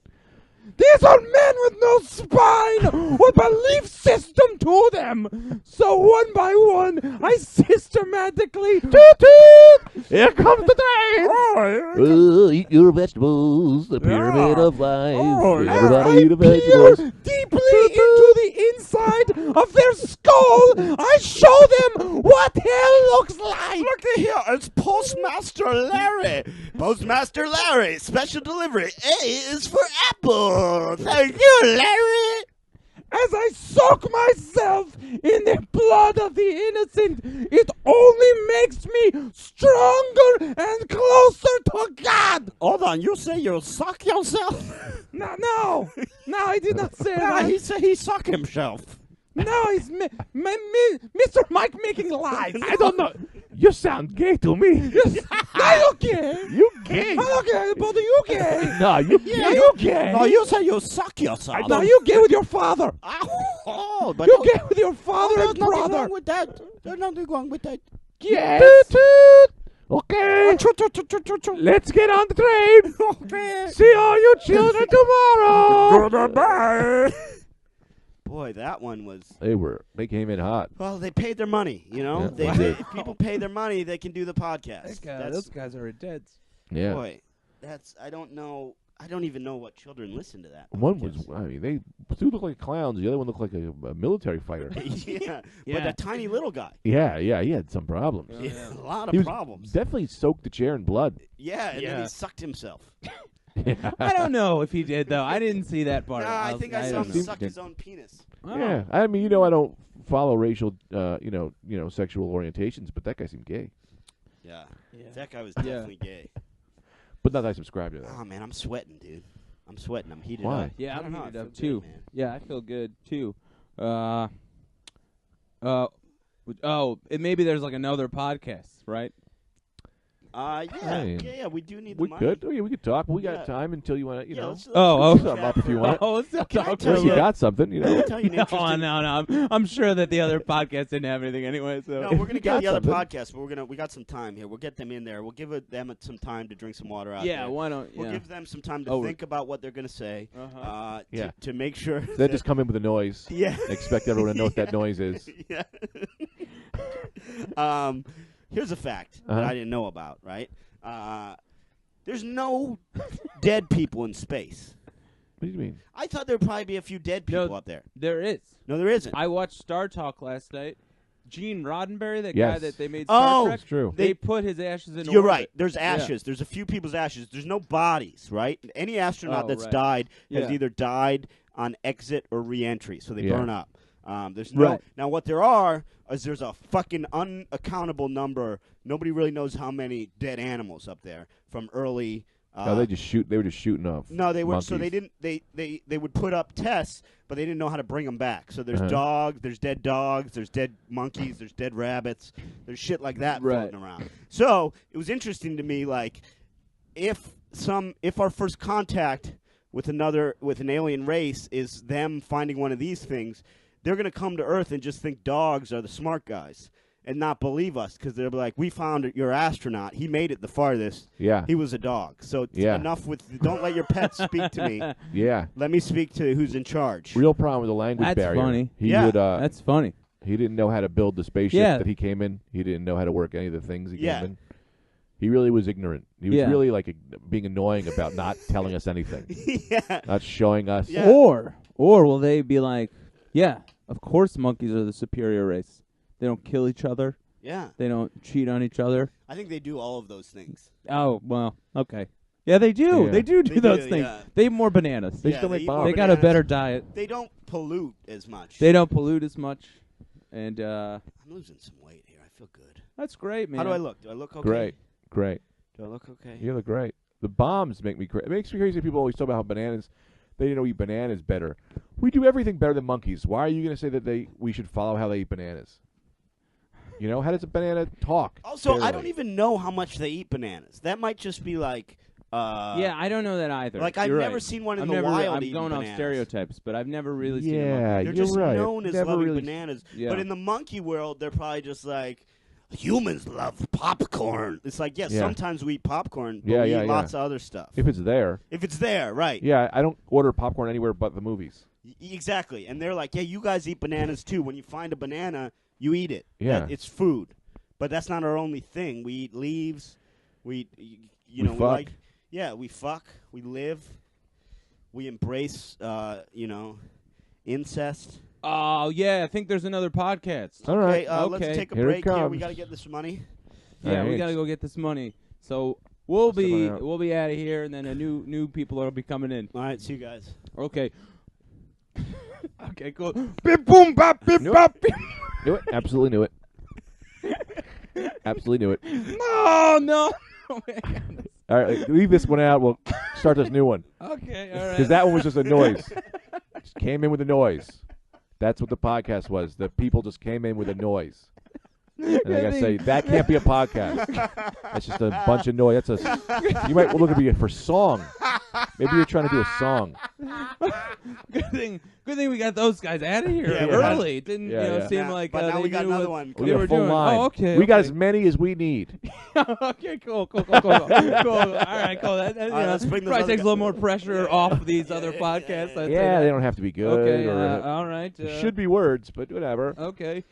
These are men with no spine or belief system to them. So one by one, I systematically... Toot, toot. Here comes the train. Oh, Eat your vegetables. The pyramid of life. Oh, yeah. Everybody eat a peer vegetables. deeply into the inside of their skull. I show them what hell looks like. look at here. It's Postmaster Larry. Postmaster Larry. Special delivery. A is for apple. Thank you, Larry. As I soak myself in the blood of the innocent, it only makes me stronger and closer to God. Hold on. You say you suck yourself? No, I did not say Yeah, that. he said he suck himself. No, he's Mr. Mike making lies. I don't know. You sound gay to me. Are you gay? You gay? I'm not gay, but are you gay? No, you you gay. No, you say you suck yourself. No, you gay with your father. Oh, but You no- gay with your father there's and nothing brother. wrong with that. There's nothing wrong with that. Yes. Toot, toot. Okay. Choo-choo-choo-choo-choo. Let's get on the train. Okay. See all you children tomorrow. Goodbye. Boy, that one was. They came in hot. Well, they paid their money. You know, Yeah, they did. if people pay their money, they can do the podcast. Those guys are dead. Yeah. Boy, I don't know. I don't even know what children listen to that. One was, podcast. I mean, they two looked like clowns. The other one looked like a military fighter. yeah, but Yeah. a tiny little guy. Yeah, he had some problems. Yeah, a lot He of was problems. definitely soaked the chair in blood. Yeah, and then Yeah. he sucked himself. Yeah. I don't know if he did though. I didn't see that part. Nah, I think I saw don't him know. suck his own penis. Oh. Yeah, I mean, I don't follow racial, sexual orientations, but that guy seemed gay. Yeah. Yeah. That guy was definitely gay. But not that I subscribe to that. Oh man, I'm sweating, dude. I'm sweating. I'm heated Why? up. Yeah, I I'm don't know, I heated feel up good, too. man. Yeah, I feel good too. Maybe there's like another podcast, right? Yeah, we do need the We money. could. Oh, yeah, we could talk. But we Yeah. got time until you want to, Yeah, let's Oh, go oh. Something up if you want. Oh, let's not Can I talk tell Unless about you you- got something, I'll tell you an interesting- No. I'm sure that the other podcast didn't have anything anyway. So No, we're gonna You get got the other something. podcast, but we got some time here. We'll get them in there. We'll give them some time to drink some water out yeah, there. why don't? We'll Yeah. give them some time to Oh, think about what they're gonna say. Uh-huh. Yeah. To make sure. They just come in with a noise. Yeah. And expect everyone to know what that noise is. Yeah. Here's a fact that Uh-huh. I didn't know about. Right. There's no dead people in space. What do you mean? I thought there'd probably be a few dead No. people up there. There is. No, there isn't. I watched Star Talk last night. Gene Roddenberry, that Yes. guy that they made Star Oh, Trek. It's true. They put his ashes in. You're orbit. right. There's ashes. There's a few people's ashes. There's no bodies, right? Any astronaut Oh, that's right. died has Yeah. either died on exit or re-entry, so they Yeah. burn up. There's no Right. now. What there are is there's a fucking unaccountable number. Nobody really knows how many dead animals up there from early. No, they were just shooting off. No, they were. So they monkeys. didn't. They would put up tests, but they didn't know how to bring them back. So there's Uh-huh. dogs, there's dead dogs, there's dead monkeys, there's dead rabbits, there's shit like that Right. floating around. So it was interesting to me, like if our first contact with an alien race is them finding one of these things, they're gonna come to Earth and just think dogs are the smart guys and not believe us because they're like, we found your astronaut. He made it the farthest. Yeah. He was a dog. So it's Yeah. enough with. Don't let your pet speak to me. Yeah. Let me speak to who's in charge. Real problem with the language That's barrier. funny. He Yeah. would. That's funny. He didn't know how to build the spaceship Yeah. that he came in. He didn't know how to work any of the things he Yeah. came in. He really was ignorant. He was Yeah. really like being annoying about not telling us anything, Yeah. not showing us. Yeah. Or will they be like, yeah, of course monkeys are the superior race. They don't kill each other. Yeah. They don't cheat on each other. I think they do all of those things. Oh, well, okay. Yeah, they do. Yeah. They do They those do, things. yeah. They eat more bananas. They Yeah, still make eat more bombs. They got a bananas. better diet. They don't pollute as much. They don't pollute as much. And I'm losing some weight here. I feel good. that's great, man. How do I look? Do I look okay? Great. Do I look okay? You look great. The bombs make me crazy. It makes me crazy. People always talk about how bananas. They eat bananas better. We do everything better than monkeys. Why are you going to say that we should follow how they eat bananas? You know, how does a banana talk? Also, I Barely. don't even know how much they eat bananas. That might just be like. Yeah, I don't know that either. Like I've You're never right. seen one in I've the never wild. I'm eating going off bananas. stereotypes, but I've never really seen a monkey. Yeah, They're you're just right. known as Never loving really bananas. Yeah. But in the monkey world, they're probably just like, humans love popcorn. It's like, yes, Yeah. sometimes we eat popcorn, but Yeah, we yeah, eat yeah. lots of other stuff. If it's there. If it's there, right. Yeah, I don't order popcorn anywhere but the movies. Exactly. And they're like, yeah, you guys eat bananas too. When you find a banana, you eat it. Yeah. It's food. But that's not our only thing. We eat leaves. We eat, We fuck. we fuck. We live. We embrace, incest. Oh, yeah, I think there's another podcast. All right. Okay, let's Okay. take a Here it break here. We comes. got to get this money. Yeah, we Thanks. got to go get this money. So we'll That's the be one out. out of here, and then a new people will be coming in. All right, see you guys. Okay. Okay, cool. Bip boom bop bip Nope. bop. Bip. Knew it. Absolutely knew it. Absolutely knew it. Oh no. Oh, my goodness. All right, leave this one out. We'll start this new one. Okay, all right. Because that one was just a noise. Just came in with a noise. That's what the podcast was. The people just came in with a noise. And I gotta say, that can't be a podcast. That's just a bunch of noise. That's you might look at me for song. Maybe you're trying to do a song. Good thing we got those guys out of here Yeah, early. It didn't Yeah. seem like but now they we got knew another what one. We they got were a full doing. line. Oh, okay. We got okay. as many as we need. Okay, cool. Cool. All right, cool. That, All right, let's bring those probably other takes a little guys. more pressure off these other podcasts. I'd say Yeah, that. they don't have to be good. Okay, or all right. it should be words, but whatever. Okay.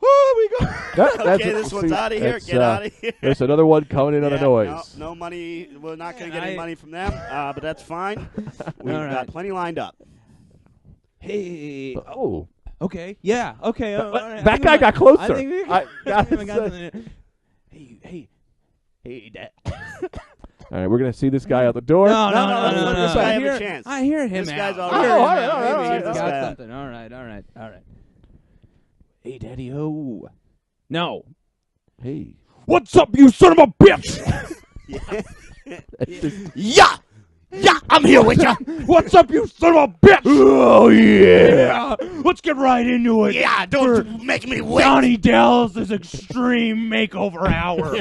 Woo, we go. That's Okay, it. this one's See, out of here. that's, Get out of here. There's another one coming in on a Yeah, noise. No money. We're not going to get any I- money from them, but that's fine. We've All got right. plenty lined up. Hey. Oh, Okay. Yeah. Okay. all But right. I that think guy we got might- closer. I think we I got think we got it. something. Hey, Dad. all right, we're gonna see this guy out the door. No, let's let this guy I have a hear- chance. I hear him This out. guy's all I hear right. him all right, out. all right, Maybe all he's right, got all right. something. All right. Hey, Daddy-o. No. Hey, What's up, you son of a bitch? Yeah! Yeah, I'm here with you. What's up, you son of a bitch? oh yeah. Let's get right into it. Yeah, don't make me wait. Johnny Dallas' extreme makeover hour.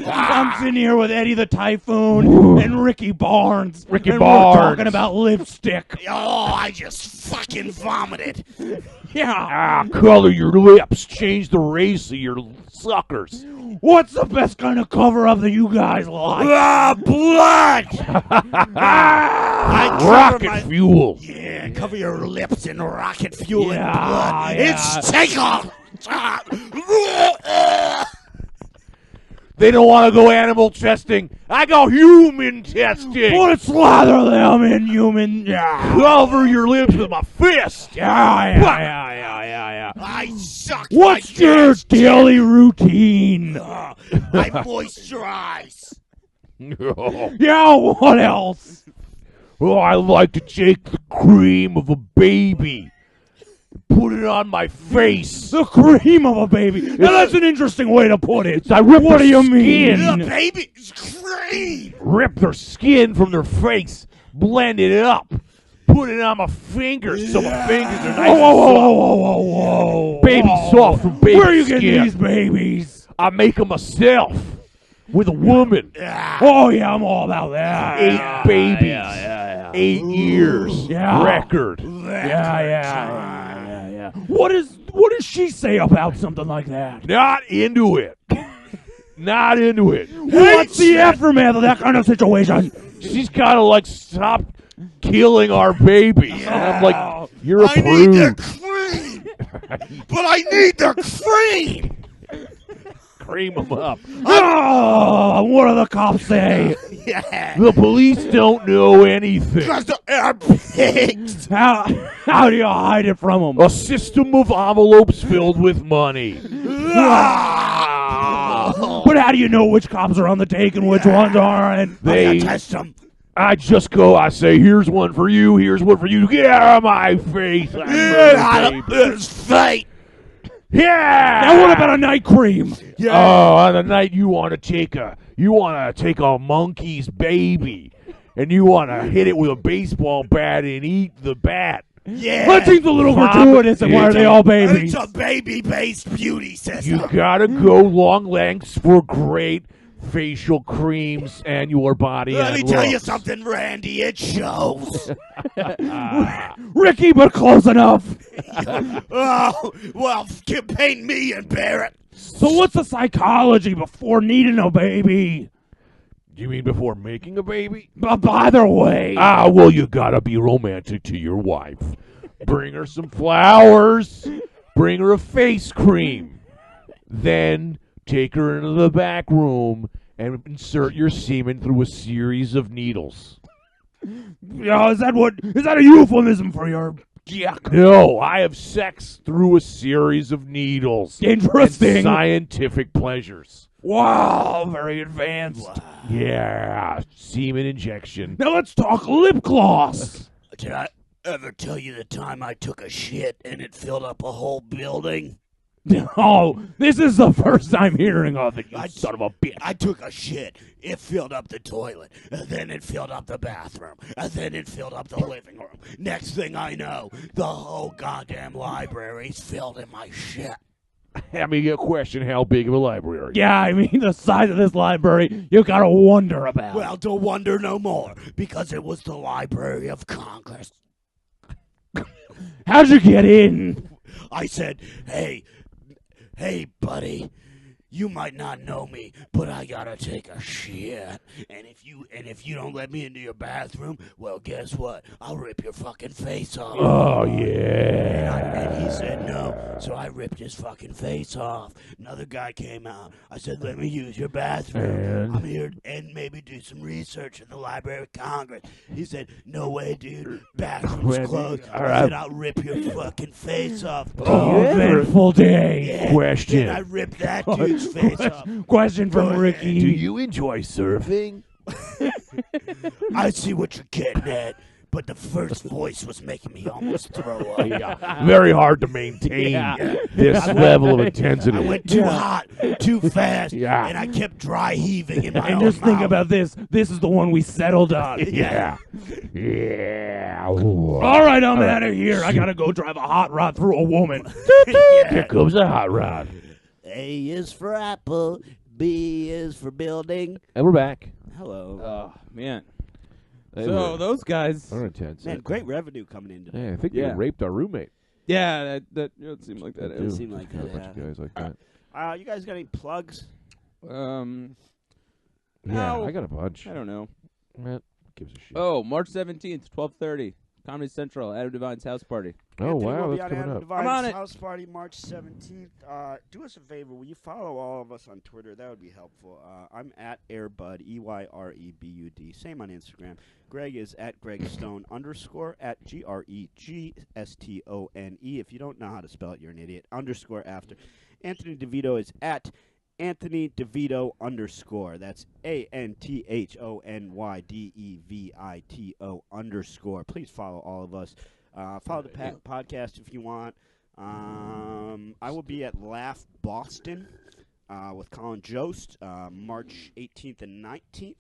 I'm sitting here with Eddie the Typhoon and Ricky Barnes. Ricky and Barnes. We're talking about lipstick. Oh, I just fucking vomited. Yeah. Color your lips. Change the race of your suckers. What's the best kind of cover up that you guys like? Ah, blood! I cover Rocket my- fuel. Yeah, cover your lips in rocket fuel and Yeah, blood. yeah. It's takeoff! They don't want to go animal testing. I go human testing. Put slather them in human. Yeah. Cover your lips with my fist. Yeah. I suck. What's my your dad's daily routine? I moisturize. Yeah, what else? Oh, I like to take the cream of a baby, put it on my face. The cream of a baby. Now that's an interesting way to put it. I rip What their do you skin. mean? The baby's cream. Rip their skin from their face, blend it up, put it on my fingers so my fingers are nice and soft. Whoa. Baby soft from baby Where are you getting skin. these babies? I make them myself with a woman. Oh, yeah, I'm all about that. 8 babies. 8 years. Yeah. Record. Yeah. What does she say about something like that? Not into it. Not into it. What's the aftermath of that kind of situation? She's kind of like, stop killing our babies. And I'm like, you're a I need their prude. cream. But I need their cream. cream them up. Oh, what do the cops say? Yeah. The police don't know anything. Because they're pigs. How do you hide it from them? A system of envelopes filled with money. But how do you know which cops are on the take and which ones aren't? They Test them. I just go, I say, here's one for you, here's one for you. Get out of my face. I'm Get out baby. of this fight. Yeah. Now what about a night cream? Oh, on the night you want to take a monkey's baby, and you want to hit it with a baseball bat and eat the bat. Yeah. That seems a little gratuitous, and why are they all babies? It's a baby-based beauty system. You gotta go long lengths for great facial creams and your body. Let and me tell you looks. something, Randy. It shows. Ricky, but close enough. Oh, well, paint me and Barrett. So what's the psychology before needing a baby? You mean before making a baby? Either way. Well, you gotta be romantic to your wife. Bring her some flowers. Bring her a face cream. Then take her into the back room and insert your semen through a series of needles. Yeah, is that a euphemism for your yuck? No, I have sex through a series of needles. And Interesting. scientific pleasures. Wow, very advanced. Yeah, semen injection. Now let's talk lip gloss. Did I ever tell you the time I took a shit and it filled up a whole building? Oh, this is the first time hearing of it, you son of a bitch. I took a shit. It filled up the toilet. And then it filled up the bathroom. And then it filled up the living room. Next thing I know, the whole goddamn library's filled in my shit. I mean, a question, how big of a library? Yeah, I mean, the size of this library, you gotta wonder about. Well, don't wonder no more, because it was the Library of Congress. How'd you get in? I said, hey, buddy, you might not know me, but I gotta take a shit. And if you don't let me into your bathroom, well, guess what? I'll rip your fucking face off. Oh, yeah. And he said no, so I ripped his fucking face off. Another guy came out. I said, let me use your bathroom. And? I'm here and maybe do some research in the Library of Congress. He said, no way, dude. Bathroom's Randy, closed. all I right. said, I'll rip your fucking face off. Oh, eventful day. Yeah. Question. Then I ripped that dude's face off. Question from Go Ricky. Do you enjoy surfing? I see what you're getting at, but the first voice was making me almost throw up. Yeah. Very hard to maintain this level of intensity. I went too hot, too fast, Yeah. and I kept dry heaving in my And own just think mouth. about this. This is the one we settled on. Yeah. Yeah. All right, I'm out of here. I gotta go drive a hot rod through a woman. Here comes a hot rod. A is for apple, B is for building. And we're back. Hello. Oh, man. Hey, So those guys. we're intense. Man, great revenue coming in today. Yeah, I think Yeah. you raped our roommate. Yeah, it seemed like that. It seemed like Got a that, bunch of guys like that. You guys got any plugs? Um, Yeah, No. I got a bunch. I don't know. Matt gives a shit. Oh, March 17th, 12:30, Comedy Central, Adam Devine's house party. Oh, Anthony wow, will be that's on coming Adam up. Devine's I'm on it. house party March 17th. Do us a favor. Will you follow all of us on Twitter? That would be helpful. I'm at Airbud, EYREBUD. Same on Instagram. Greg is at GregStone _ at GREGSTONE. If you don't know how to spell it, you're an idiot. _ after. Anthony DeVito is at Anthony DeVito _ That's ANTHONYDEVITO _ Please follow all of us. Follow the podcast if you want. I will be at Laugh Boston with Colin Jost March 18th and 19th.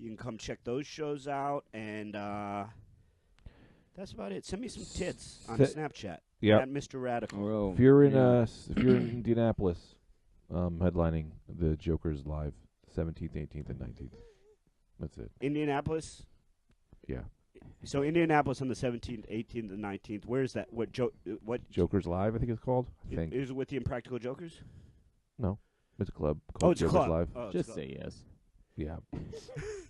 You can come check those shows out. And that's about it. Send me some tits on Snapchat. Yep. At Mr. Radical. Whoa. If you're in Indianapolis, headlining the Joker's Live, 17th, 18th, and 19th. That's it. Indianapolis. Yeah. So Indianapolis on the 17th, 18th, and 19th. Where is that? What Joker's Live, I think it's called. I think. is it with the Impractical Jokers? No. It's a club Oh, called it's a Joker's club. Live. Oh, it's Just a club. say yes. Yeah.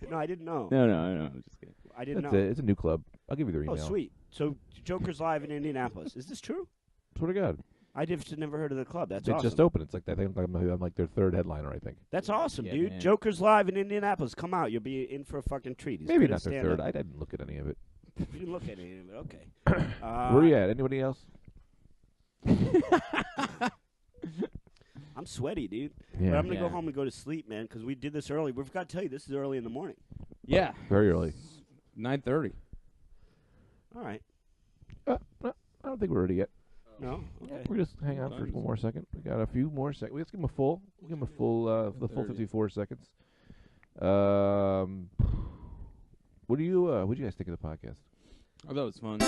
No, I didn't know. No, I'm just kidding. I didn't That's know. it. It's a new club. I'll give you their Oh, email. sweet. So Joker's Live in Indianapolis. Is this true? Swear to God. I just never heard of the club. That's They awesome. just opened. It's like I think I'm like their third headliner. I think. That's awesome, Yeah, dude. man. Joker's live in Indianapolis. Come out. You'll be in for a fucking treat. He's Maybe good not at their stand-up. third. I didn't look at any of it. You didn't look at any of it. Okay. Where are you at? Anybody else? I'm sweaty, dude. Yeah. But I'm gonna Yeah. go home and go to sleep, man, because we did this early. We forgot to tell you this is early in the morning. Yeah. Very early. 9:30. All right. No, I don't think we're ready yet. No. Okay. We're just hang on for one more second. We got a few more seconds. Let's give him a full. We'll give him a full. The full 30. 54 seconds. What do you? What do you guys think of the podcast? I thought it was fun.